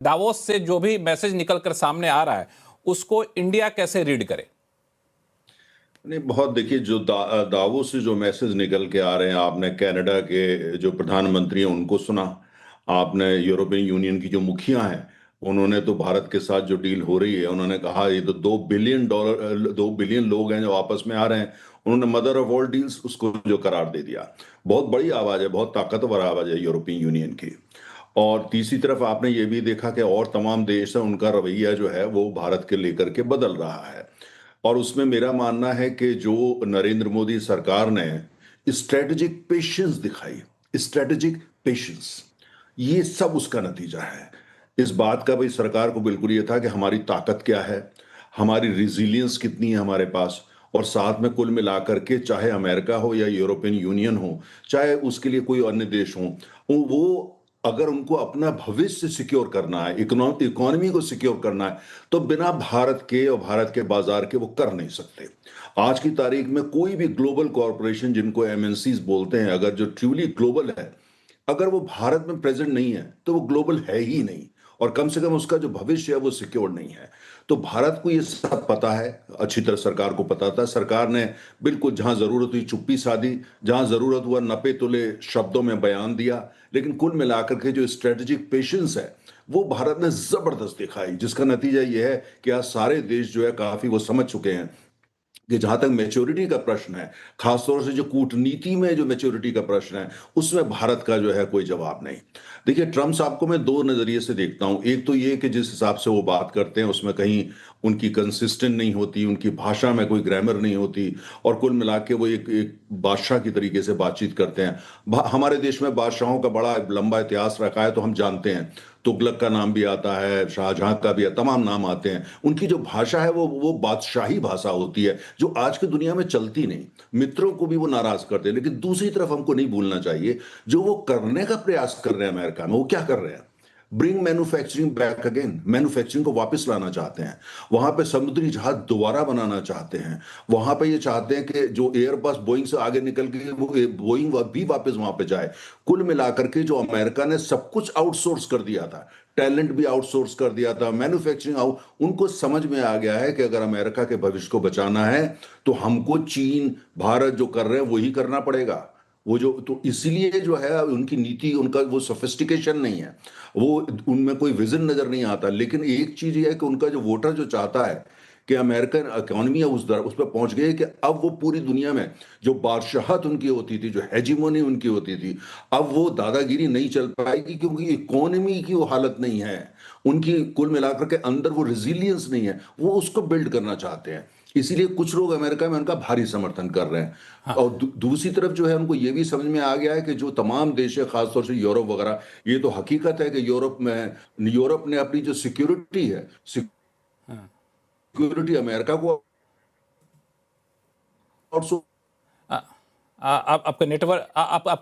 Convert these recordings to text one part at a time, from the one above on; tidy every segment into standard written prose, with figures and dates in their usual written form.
Davos से जो भी मैसेज निकलकर सामने आ रहा है उसको इंडिया कैसे रीड करे? नहीं, बहुत देखिए, जो दावोस से जो मैसेज निकल के आ रहे हैं, आपने कनाडा के जो प्रधानमंत्री हैं उनको सुना, आपने यूरोपियन यूनियन की जो मुखिया हैं उन्होंने तो भारत के साथ जो डील हो रही है, उन्होंने कहा ये तो $2 बिलियन 2 बिलियन लोग हैं जो आपस में आ रहे हैं। उन्होंने मदर ऑफ ऑल डील्स उसको जो करार दे दिया। बहुत बड़ी आवाज है, बहुत ताकतवर आवाज है यूरोपियन यूनियन की। और तीसरी तरफ आपने ये भी देखा कि और तमाम देश हैं, उनका रवैया जो है वो भारत के लेकर के बदल रहा है। और उसमें मेरा मानना है कि जो नरेंद्र मोदी सरकार ने स्ट्रेटेजिक पेशेंस दिखाई, स्ट्रेटेजिक पेशेंस, ये सब उसका नतीजा है। इस बात का भाई सरकार को बिल्कुल ये था कि हमारी ताकत क्या है, हमारी रिजिलियंस कितनी है हमारे पास, और साथ में कुल मिलाकर के चाहे अमेरिका हो या यूरोपियन यूनियन हो, चाहे उसके लिए कोई अन्य देश हो, वो अगर उनको अपना भविष्य सिक्योर करना है, इकोनॉमी को सिक्योर करना है, तो बिना भारत के और भारत के बाजार के वो कर नहीं सकते। आज की तारीख में कोई भी ग्लोबल कॉरपोरेशन, जिनको एमएनसीज बोलते हैं, अगर जो ट्रूली ग्लोबल है, अगर वो भारत में प्रेजेंट नहीं है तो वो ग्लोबल है ही नहीं, और कम से कम उसका जो भविष्य है वो सिक्योर नहीं है। तो भारत को ये सब पता है, अच्छी तरह सरकार को पता था। सरकार ने बिल्कुल जहां जरूरत हुई चुप्पी साधी, जहां जरूरत हुआ नपे तुले शब्दों में बयान दिया, लेकिन कुल मिलाकर के जो स्ट्रेटेजिक पेशेंस है वो भारत ने जबरदस्त दिखाई, जिसका नतीजा ये है कि आज सारे देश जो है काफी वो समझ चुके हैं कि जहां तक मैच्योरिटी का प्रश्न है, खासतौर से जो कूटनीति में जो मैच्योरिटी का प्रश्न है, उसमें भारत का जो है कोई जवाब नहीं। देखिए, ट्रम्प साहब को मैं दो नजरिए से देखता हूं। एक तो ये कि जिस हिसाब से वो बात करते हैं उसमें कहीं उनकी कंसिस्टेंट नहीं होती, उनकी भाषा में कोई ग्रामर नहीं होती, और कुल मिला के वो एक बादशाह की तरीके से बातचीत करते हैं। हमारे देश में बादशाहों का बड़ा लंबा इतिहास रखा है, तो हम जानते हैं, तुगलक का नाम भी आता है, शाहजहां का भी है, तमाम नाम आते हैं। उनकी जो भाषा है वो बादशाही भाषा होती है, जो आज की दुनिया में चलती नहीं। मित्रों को भी वो नाराज करते हैं। लेकिन दूसरी तरफ हमको नहीं भूलना चाहिए, जो वो करने का प्रयास कर रहे हैं अमेरिका में, वो क्या कर रहे हैं? Bring manufacturing back again, manufacturing को वापस लाना चाहते हैं। वहां पे समुद्री जहाज दोबारा बनाना चाहते हैं। वहां पे ये चाहते हैं कि जो एयरबस बोइंग से आगे निकल के वो बोइंग भी वापस वहां पे जाए। कुल मिलाकर के जो अमेरिका ने सब कुछ आउटसोर्स कर दिया था, टैलेंट भी आउटसोर्स कर दिया था, मैन्युफैक्चरिंग आउट, उनको समझ में आ गया है कि अगर अमेरिका के भविष्य को बचाना है तो हमको चीन भारत जो कर रहे हैं वही करना पड़ेगा। वो जो, तो इसलिए जो है उनकी नीति, उनका वो सोफिस्टिकेशन नहीं है, वो उनमें कोई विजन नजर नहीं आता। लेकिन एक चीज ये है कि उनका जो वोटर जो चाहता है कि अमेरिकन इकोनॉमी उस पर पहुंच गई कि अब वो पूरी दुनिया में जो बादशाहत उनकी होती थी, जो हेजिमोनी उनकी होती थी, अब वो दादागिरी नहीं चल पाएगी, क्योंकि इकोनॉमी की वो हालत नहीं है उनकी। कुल मिलाकर के अंदर वो रिजिलियंस नहीं है, वो उसको बिल्ड करना चाहते हैं। इसीलिए कुछ लोग अमेरिका में उनका भारी समर्थन कर रहे हैं। हाँ। और दूसरी तरफ जो है उनको ये भी समझ में आ गया है कि जो तमाम देश है, खासतौर से यूरोप वगैरह, ये तो हकीकत है कि यूरोप ने अपनी जो सिक्योरिटी है, हाँ। सिक्योरिटी अमेरिका को आउटसोर्स। आपके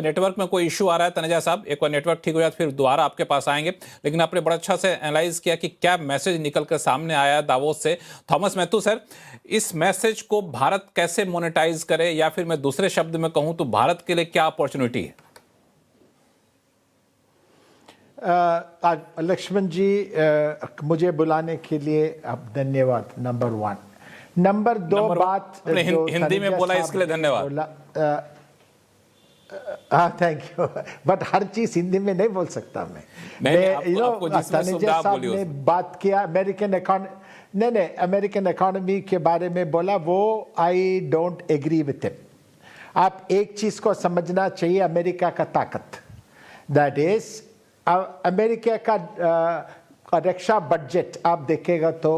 नेटवर्क में कोई इशू आ रहा है तनेजा साहब? एक बार नेटवर्क ठीक हो जाए फिर दोबारा आपके पास आएंगे। लेकिन आपने बड़ा अच्छा से एनालाइज किया कि क्या मैसेज निकलकर सामने आया दावोस से। थॉमस मैथ्यू सर, इस मैसेज को भारत कैसे मोनेटाइज करे, या फिर मैं दूसरे शब्द में कहूं तो भारत के लिए क्या अपॉर्चुनिटी है? लक्ष्मण जी, मुझे बुलाने के लिए आप धन्यवाद, नंबर 1। नंबर 2 बात हिंदी में बोला इसके लिए धन्यवाद। हाँ, थैंक यू। बट हर चीज हिंदी में नहीं बोल सकता मैं। तनेजा साहब ने बात किया अमेरिकन इकोनॉमी, नहीं, अमेरिकन इकोनॉमी के बारे में बोला, वो I don't agree with him. आप एक चीज को समझना चाहिए, अमेरिका का ताकत, दैट इज अमेरिका का रक्षा बजट आप देखेगा तो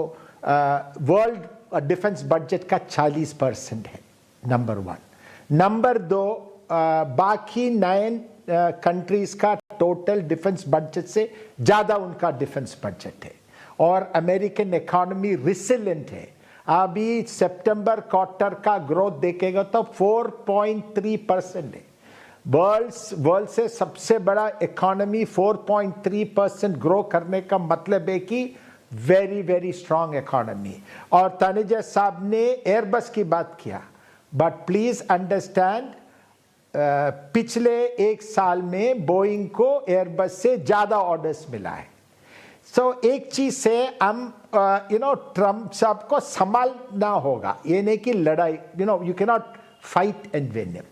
वर्ल्ड डिफेंस बजट का 40% है, नंबर 1। नंबर 2, बाकी 9 कंट्रीज का टोटल डिफेंस बजट से ज्यादा उनका डिफेंस बजट है। और अमेरिकन इकोनॉमी रिसिलेंट है। अभी सितंबर क्वार्टर का ग्रोथ देखेगा तो 4.3% है। वर्ल्ड से सबसे बड़ा इकोनॉमी 4.3% ग्रो करने का मतलब है कि वेरी वेरी स्ट्रांग इकोनॉमी। और तनेजा साहब ने एयरबस की बात किया, बट प्लीज अंडरस्टैंड, पिछले 1 साल में बोइंग को एयरबस से ज्यादा ऑर्डर्स मिला है। एक चीज से हम ट्रम्प साहब को संभालना होगा, ये नहीं कि लड़ाई, you can not fight and win him,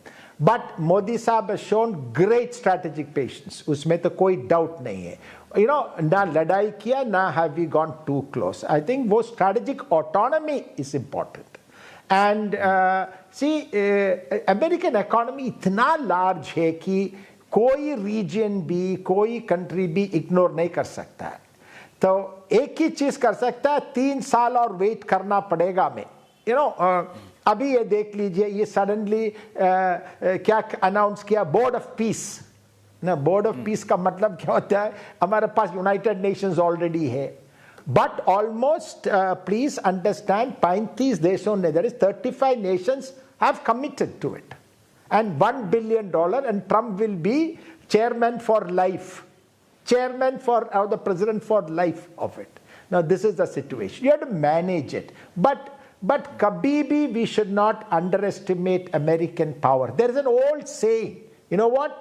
but Modi साहब have shown great strategic patience, उसमें तो कोई डाउट नहीं है। ना लड़ाई किया, ना have we gone to close. I think वो strategic autonomy is important. And American economy इतना लार्ज है कि कोई रीजन भी, कोई कंट्री भी इग्नोर नहीं कर सकता है। तो एक ही चीज कर सकता है, 3 साल और वेट करना पड़ेगा हमें। अभी ये देख लीजिए, ये सडनली क्या अनाउंस किया, बोर्ड ऑफ पीस ना। बोर्ड ऑफ पीस का मतलब क्या होता है, हमारे पास यूनाइटेड नेशंस ऑलरेडी है, बट ऑलमोस्ट प्लीज अंडरस्टैंड 35 देशों ने, that is 35 nations have committed to it, and $1 billion, and Trump will be chairman for life, chairman for the president for life of it. Now this is the situation. You have to manage it, but kabhi bhi we should not underestimate American power. There is an old saying, you know what?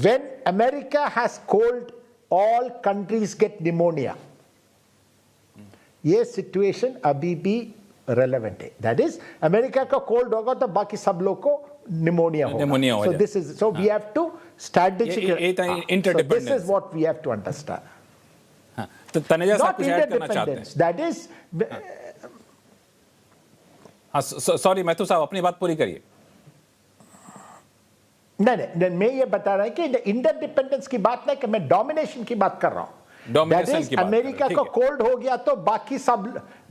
When America has cold, all countries get pneumonia. ये situation अभी भी relevant है। That is America का cold होगा तो बाकी सब लोग को निमोनिया होगा। So this is, so we have to strategic, this is what we have to understand. तो तनेजा साहब कुछ ऐड करना चाहते हैं? दैट इज, सॉरी मैथ्यू साहब अपनी बात पूरी करिए। नहीं, मैं ये बता रहा हूं कि इंटरडिपेंडेंस की बात नहीं, कि मैं डोमिनेशन की बात कर रहा हूं। अमेरिका को कोल्ड हो गया तो बाकी सब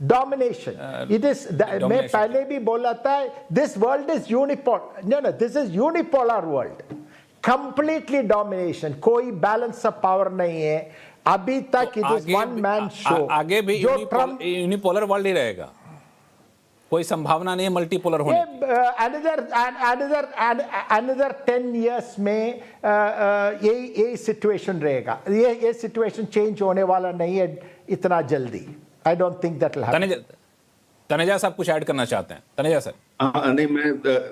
डोमिनेशन। इट इज, मैं पहले भी बोला था, this world is unipolar, no this is unipolar world, completely domination, कोई बैलेंस ऑफ पावर नहीं है अभी तक। It is one man show. आगे भी यूनिपोलर वर्ल्ड ही रहेगा, कोई संभावना नहीं है मल्टीपोलर होने की। अनदर 10 इयर्स में यही सिचुएशन रहेगा। ये सिचुएशन चेंज होने वाला नहीं है इतना जल्दी। I don't think that will happen. Taneja साहब कुछ ऐड करना चाहते हैं? तनेजा सर। नहीं,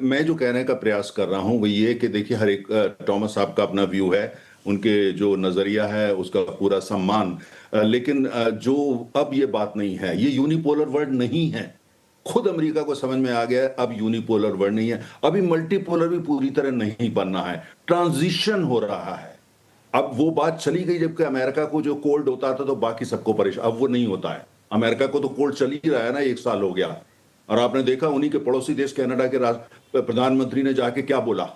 मैं जो कहने का प्रयास कर रहा हूं वो ये कि देखिए, हर एक टॉमस साहब का अपना व्यू है, उनके जो नजरिया है उसका पूरा सम्मान, लेकिन जो अब ये बात नहीं है, ये यूनिपोलर वर्ल्ड नहीं है। खुद अमेरिका को समझ में आ गया है अब यूनिपोलर वर्ल्ड नहीं है, अभी मल्टीपोलर भी पूरी तरह नहीं बनना है, ट्रांजिशन हो रहा है। अब वो बात चली गई जबकि अमेरिका को जो कोल्ड होता था तो बाकी सबको परेशान, अब वो नहीं होता है। अमेरिका को तो कोल्ड चल ही रहा है ना, 1 साल हो गया। और आपने देखा उन्हीं के पड़ोसी देश कनाडा के प्रधानमंत्री ने जाके क्या बोला,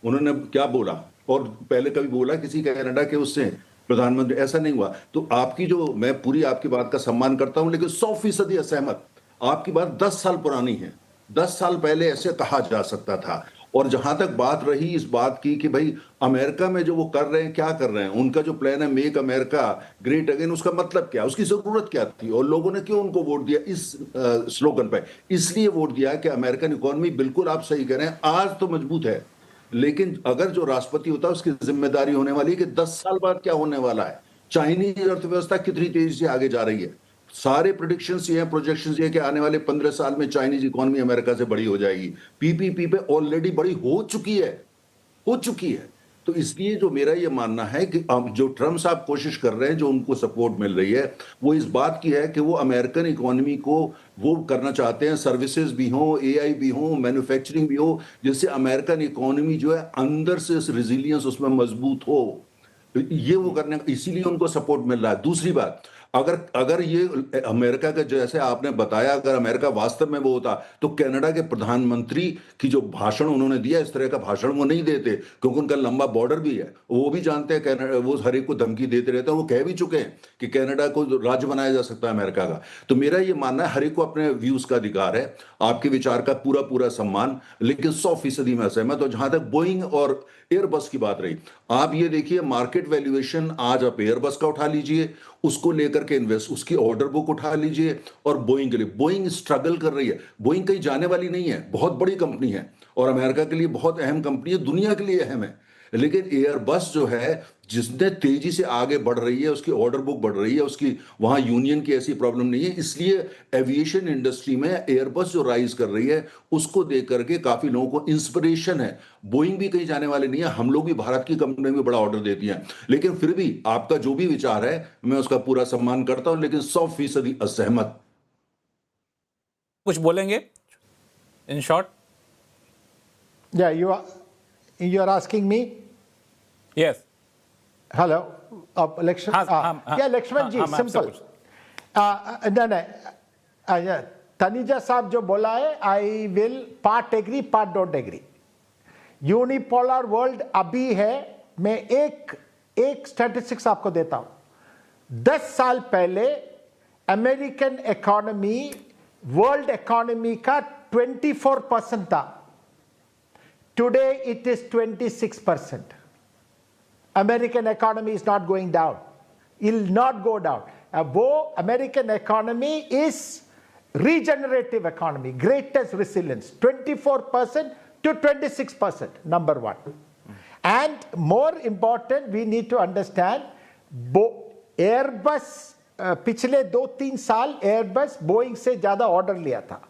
उन्होंने क्या बोला, और पहले कभी बोला किसी कनाडा के उससे प्रधानमंत्री? ऐसा नहीं हुआ। तो आपकी जो, मैं पूरी आपकी बात का सम्मान करता हूं, लेकिन 100% असहमत। आपकी बात 10 साल पुरानी है, 10 साल पहले ऐसे कहा जा सकता था। और जहां तक बात रही इस बात की कि भाई अमेरिका में जो वो कर रहे हैं, क्या कर रहे हैं, उनका जो प्लान है मेक अमेरिका ग्रेट अगेन, उसका मतलब क्या, उसकी जरूरत क्या थी, और लोगों ने क्यों उनको वोट दिया इस स्लोगन पे? इसलिए वोट दिया कि अमेरिकन इकोनॉमी, बिल्कुल आप सही कह रहे हैं, आज तो मजबूत है, लेकिन अगर जो राष्ट्रपति होता है उसकी जिम्मेदारी होने वाली है कि 10 साल बाद क्या होने वाला है, चाइनीज अर्थव्यवस्था कितनी तेजी से आगे जा रही है। सारे प्रेडिक्शंस ये हैं, प्रोजेक्शंस ये कि आने वाले 15 साल में चाइनीज इकोनॉमी अमेरिका से बड़ी हो जाएगी। पीपीपी पे ऑलरेडी बड़ी हो चुकी है। तो इसलिए जो मेरा ये मानना है कि जो ट्रम्प साहब कोशिश कर रहे हैं, जो उनको सपोर्ट मिल रही है, वो इस बात की है कि वो अमेरिकन इकोनॉमी को वो करना चाहते हैं, सर्विसेज भी हो, एआई भी हो, मैन्युफैक्चरिंग भी हो, जिससे अमेरिकन इकोनॉमी जो है अंदर से रिजिलियंस उसमें मजबूत हो। ये वो करने, इसीलिए उनको सपोर्ट मिल रहा है। दूसरी बात, अगर ये अमेरिका का, जैसे आपने बताया, अगर अमेरिका वास्तव में वो होता तो कनाडा के प्रधानमंत्री की जो भाषण उन्होंने दिया, इस तरह का भाषण वो नहीं देते, क्योंकि उनका लंबा बॉर्डर भी है। वो भी जानते हैं कनाडा, वो हर एक को धमकी देते रहते हैं, वो कह भी चुके हैं कि कनाडा को राज्य बनाया जा सकता है अमेरिका का। तो मेरा ये मानना है, हर एक को अपने व्यूज का अधिकार है, आपके विचार का पूरा सम्मान, लेकिन 100% में असहमत। और जहां तक बोइंग और एयरबस की बात रही, आप ये देखिए मार्केट वैल्यूएशन, आज आप एयरबस का उठा लीजिए, उसको लेकर के इन्वेस्ट, उसकी ऑर्डर बुक उठा लीजिए, और बोइंग के लिए, बोइंग स्ट्रगल कर रही है। बोइंग कहीं जाने वाली नहीं है, बहुत बड़ी कंपनी है और अमेरिका के लिए बहुत अहम कंपनी है, दुनिया के लिए अहम है। लेकिन एयरबस जो है जिसने तेजी से आगे बढ़ रही है, उसकी ऑर्डर बुक बढ़ रही है, उसकी वहां यूनियन की ऐसी प्रॉब्लम नहीं है। इसलिए एविएशन इंडस्ट्री में एयरबस जो राइज कर रही है उसको देख करके काफी लोगों को इंस्पिरेशन है। बोइंग भी कहीं जाने वाले नहीं है, हम लोग भी भारत की कंपनी में बड़ा ऑर्डर देती हैं। लेकिन फिर भी आपका जो भी विचार है मैं उसका पूरा सम्मान करता हूं, लेकिन 100% असहमत। कुछ बोलेंगे in short? Yeah, you are asking me? Yes. Hello, Lakshman. Yeah, Lakshman ji, simple. No. Taneja साहब जो बोला है, I will part agree part don't agree. Unipolar world अभी है। मैं एक स्टैटिस्टिक्स आपको देता हूं। 10 साल पहले अमेरिकन इकोनॉमी वर्ल्ड इकोनॉमी का 24% था। Today it is 26%. American economy is not going down. It will not go down. वो American economy is regenerative economy, greatest resilience, 24% to 26%, number one. And more important, we need to understand, Airbus पिछले 2-3 साल Airbus Boeing से ज़्यादा order लिया था।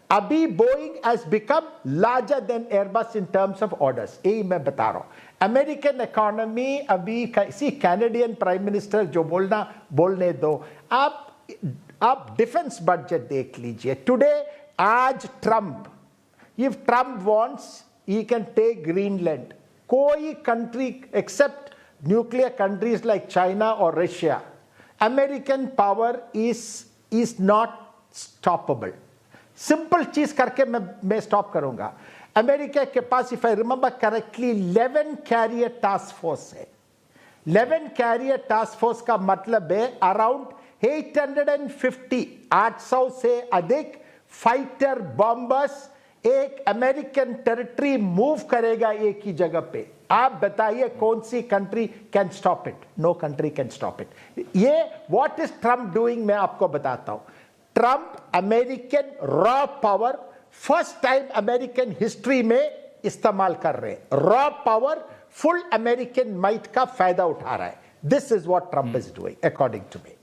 अभी Boeing has become larger than Airbus in terms of orders. यही मैं बता रहा हूं। अमेरिकन इकोनॉमी अभी किसी कैनेडियन प्राइम मिनिस्टर जो बोलने दो। आप डिफेंस बजट देख लीजिए। टुडे आज Trump, if Trump wants he can take Greenland. कोई country except nuclear countries like China और Russia, American power is not stoppable. Simple चीज करके मैं स्टॉप करूंगा। अमेरिका के पास, if I remember correctly, 11 carrier task force है। 11 कैरियर टास्क फोर्स का मतलब है अराउंड 850 से अधिक फाइटर बॉम्बर्स एक अमेरिकन टेरिटरी मूव करेगा एक ही जगह पे। आप बताइए कौन सी country can stop it? No country can stop it. ये व्हाट इज ट्रम्प डूइंग मैं आपको बताता हूं। Trump American raw power first time American history में इस्तेमाल कर रहे हैं। Raw power full American might का फायदा उठा रहा है। This is what Trump is doing according to me.